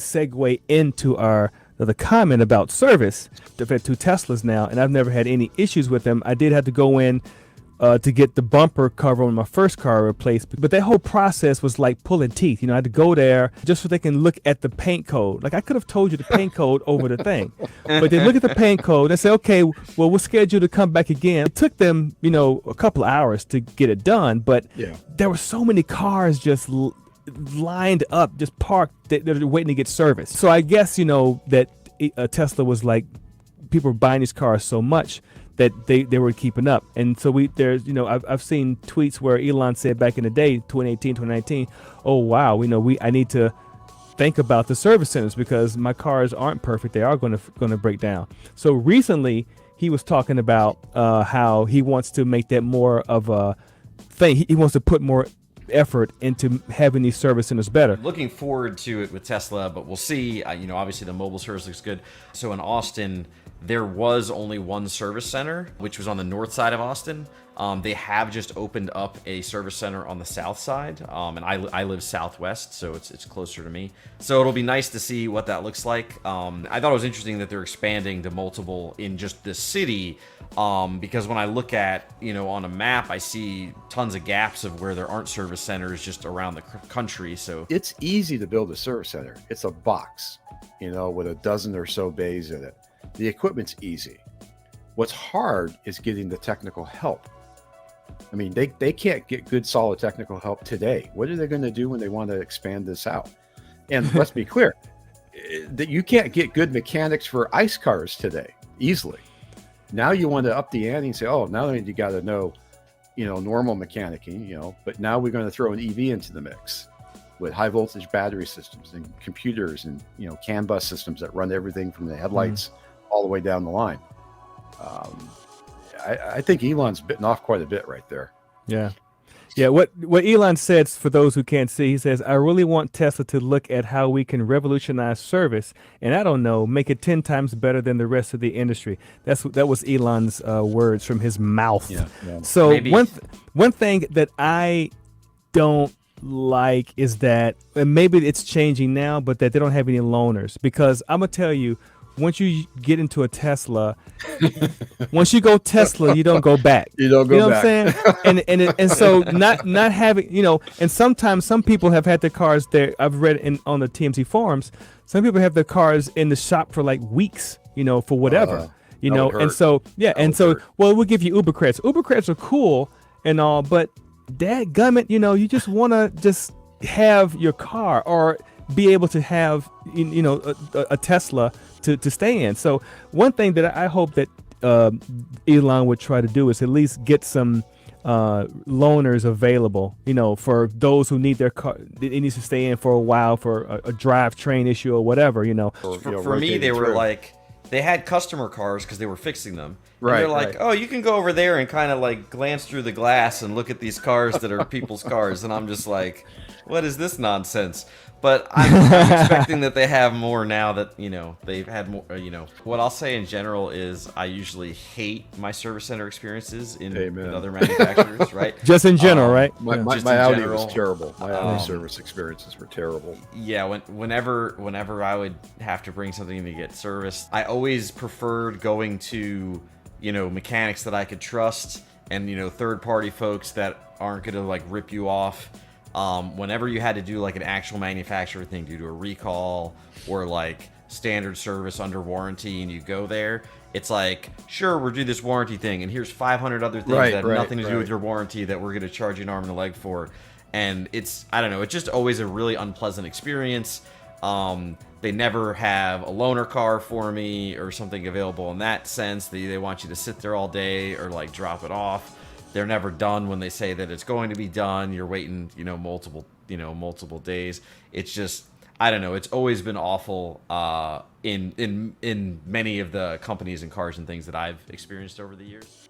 segue into the comment about service. I've had 2 Teslas now, and I've never had any issues with them. I did have to go in to get the bumper cover on my first car replaced, but that whole process was like pulling teeth. I had to go there just so they can look at the paint code. Like, I could have told you the paint code over the thing, but they look at the paint code and say, okay, well, we'll schedule to come back again. It took them, a couple of hours to get it done, but there were so many cars just lined up, just parked, that they're waiting to get serviced. So I guess, that Tesla was like, people were buying these cars so much that they were keeping up. And so I've seen tweets where Elon said back in the day, 2018, 2019, oh wow, I need to think about the service centers because my cars aren't perfect. They are going to break down. So recently he was talking about how he wants to make that more of a thing. He wants to put more effort into having these service centers better. Looking forward to it with Tesla, but we'll see. Obviously the mobile service looks good. So in Austin, there was only one service center, which was on the north side of Austin. They have just opened up a service center on the south side, and I live southwest, so it's closer to me. So it'll be nice to see what that looks like. I thought it was interesting that they're expanding to multiple in just this city, because when I look at, on a map, I see tons of gaps of where there aren't service centers just around the country. So it's easy to build a service center. It's a box, with a dozen or so bays in it. The equipment's easy. What's hard is getting the technical help. I mean, they can't get good, solid technical help today. What are they going to do when they want to expand this out? And let's be clear, that you can't get good mechanics for ICE cars today easily. Now you want to up the ante and say, oh, now you got to know, normal mechanicking, but now we're going to throw an EV into the mix with high voltage battery systems and computers and, CAN bus systems that run everything from the headlights all the way down the line. I think Elon's bitten off quite a bit right there. Yeah. What Elon says, for those who can't see, he says, I really want Tesla to look at how we can revolutionize service and, I don't know, make it 10 times better than the rest of the industry. That was Elon's words from his mouth. Yeah. So maybe. One thing that I don't like is that, and maybe it's changing now, but that they don't have any loaners, because I'm going to tell you, once you get into a Tesla, once you go Tesla, you don't go back. You don't go back. What I'm saying? And so not having, and sometimes some people have had their cars there. I've read on the TMC forums, some people have their cars in the shop for like weeks, for whatever, and so, well, we'll give you Uber credits. Uber credits are cool and all, but dadgummit, you just want to just have your car or be able to have, a Tesla to stay in. So one thing that I hope that Elon would try to do is at least get some loaners available, for those who need their car. It needs to stay in for a while for a drivetrain issue or whatever, For me, they were like, they had customer cars because they were fixing them. Right. And they're like, oh, you can go over there and kind of like glance through the glass and look at these cars that are people's cars. And I'm just like, what is this nonsense? But I'm expecting that they have more now that, they've had more, What I'll say in general is I usually hate my service center experiences in other manufacturers, right? Just in general, right? My Audi was terrible. My Audi service experiences were terrible. Yeah, whenever I would have to bring something to get serviced, I always preferred going to, mechanics that I could trust and, third-party folks that aren't going to, like, rip you off. Whenever you had to do like an actual manufacturer thing due to a recall or like standard service under warranty and you go there, it's like, sure, we'll do this warranty thing and here's 500 other things that have nothing to do with your warranty that we're going to charge you an arm and a leg for. And it's just always a really unpleasant experience. They never have a loaner car for me or something available in that sense. They want you to sit there all day or like drop it off. They're never done when they say that it's going to be done. You're waiting, multiple days. It's just, I don't know. It's always been awful in many of the companies and cars and things that I've experienced over the years.